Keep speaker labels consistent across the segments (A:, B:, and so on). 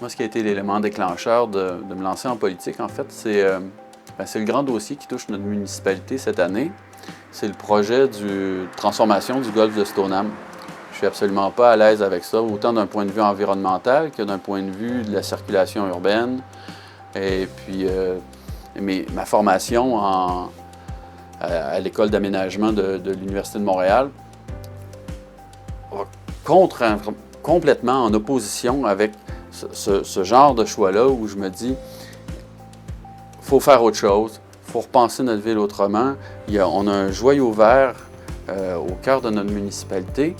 A: Moi, ce qui a été l'élément déclencheur de me lancer en politique, en fait, c'est le grand dossier qui touche notre municipalité cette année. C'est le projet de transformation du golfe de Stoneham. Je suis absolument pas à l'aise avec ça, autant d'un point de vue environnemental que d'un point de vue de la circulation urbaine. Et puis, ma formation à l'école d'aménagement de l'Université de Montréal complètement en opposition avec ce genre de choix-là où je me dis, il faut faire autre chose, il faut repenser notre ville autrement. On a un joyau vert au cœur de notre municipalité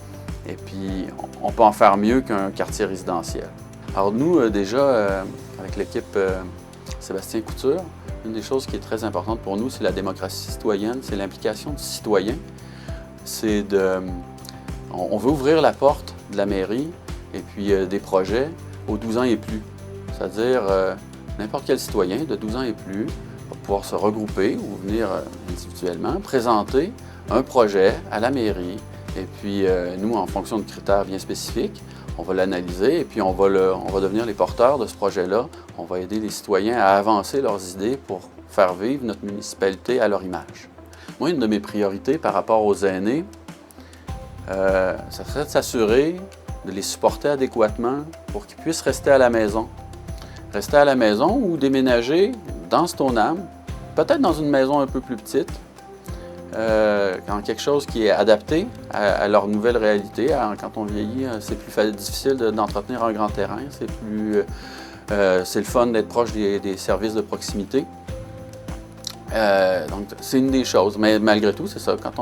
A: et puis on peut en faire mieux qu'un quartier résidentiel. Alors nous, déjà, avec l'équipe Sébastien Couture, une des choses qui est très importante pour nous, c'est la démocratie citoyenne, c'est l'implication du citoyen. On veut ouvrir la porte de la mairie et puis des projets aux 12 ans et plus. C'est-à-dire n'importe quel citoyen de 12 ans et plus va pouvoir se regrouper ou venir individuellement présenter un projet à la mairie. Et puis nous, en fonction de critères bien spécifiques, on va l'analyser et puis on va devenir les porteurs de ce projet-là. On va aider les citoyens à avancer leurs idées pour faire vivre notre municipalité à leur image. Moi, une de mes priorités par rapport aux aînés, ça serait de s'assurer de les supporter adéquatement pour qu'ils puissent rester à la maison. Rester à la maison ou déménager dans Stoneham, peut-être dans une maison un peu plus petite, dans quelque chose qui est adapté à leur nouvelle réalité. Quand on vieillit, c'est plus difficile d'entretenir un grand terrain, c'est le fun d'être proche des services de proximité. Donc, c'est une des choses. Mais malgré tout, c'est ça, quand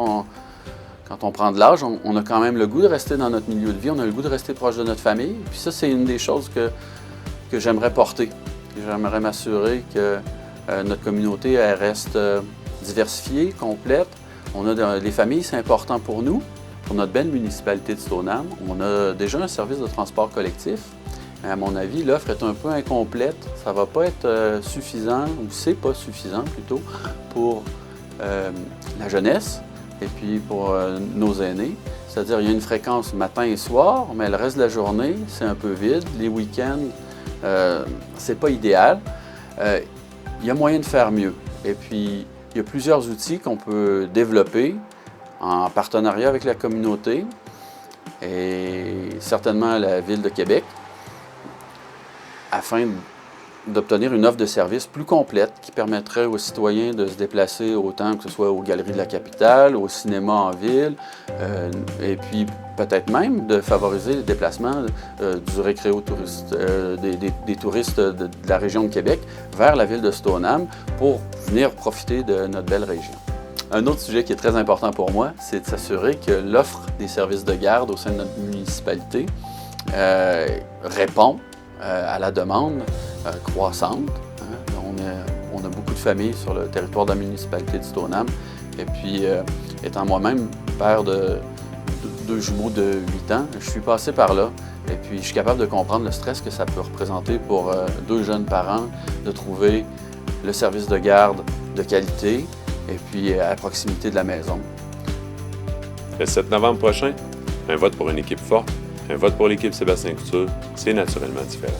A: on prend de l'âge, on a quand même le goût de rester dans notre milieu de vie, on a le goût de rester proche de notre famille. Puis ça, c'est une des choses que j'aimerais porter. J'aimerais m'assurer que notre communauté elle reste diversifiée, complète. Les familles, c'est important pour nous, pour notre belle municipalité de Stoneham. On a déjà un service de transport collectif. Mais à mon avis, l'offre est un peu incomplète. Ça ne va pas être suffisant, ou c'est pas suffisant plutôt, pour la jeunesse et puis pour nos aînés. C'est-à-dire il y a une fréquence matin et soir, mais le reste de la journée, c'est un peu vide. Les week-ends, c'est pas idéal. Il y a moyen de faire mieux. Et puis, il y a plusieurs outils qu'on peut développer en partenariat avec la communauté et certainement la Ville de Québec afin d'obtenir une offre de services plus complète qui permettrait aux citoyens de se déplacer autant que ce soit aux galeries de la capitale, au cinéma en ville, et puis peut-être même de favoriser le déplacement du récréo-touriste, des touristes de la région de Québec vers la ville de Stoneham pour venir profiter de notre belle région. Un autre sujet qui est très important pour moi, c'est de s'assurer que l'offre des services de garde au sein de notre municipalité répond à la demande croissante. On a beaucoup de familles sur le territoire de la municipalité de Stoneham. Et puis, étant moi-même père de deux jumeaux de 8 ans, je suis passé par là. Et puis, je suis capable de comprendre le stress que ça peut représenter pour deux jeunes parents de trouver le service de garde de qualité et puis à proximité de la maison.
B: Le 7 novembre prochain, un vote pour une équipe forte, un vote pour l'équipe Sébastien Couture, c'est naturellement différent.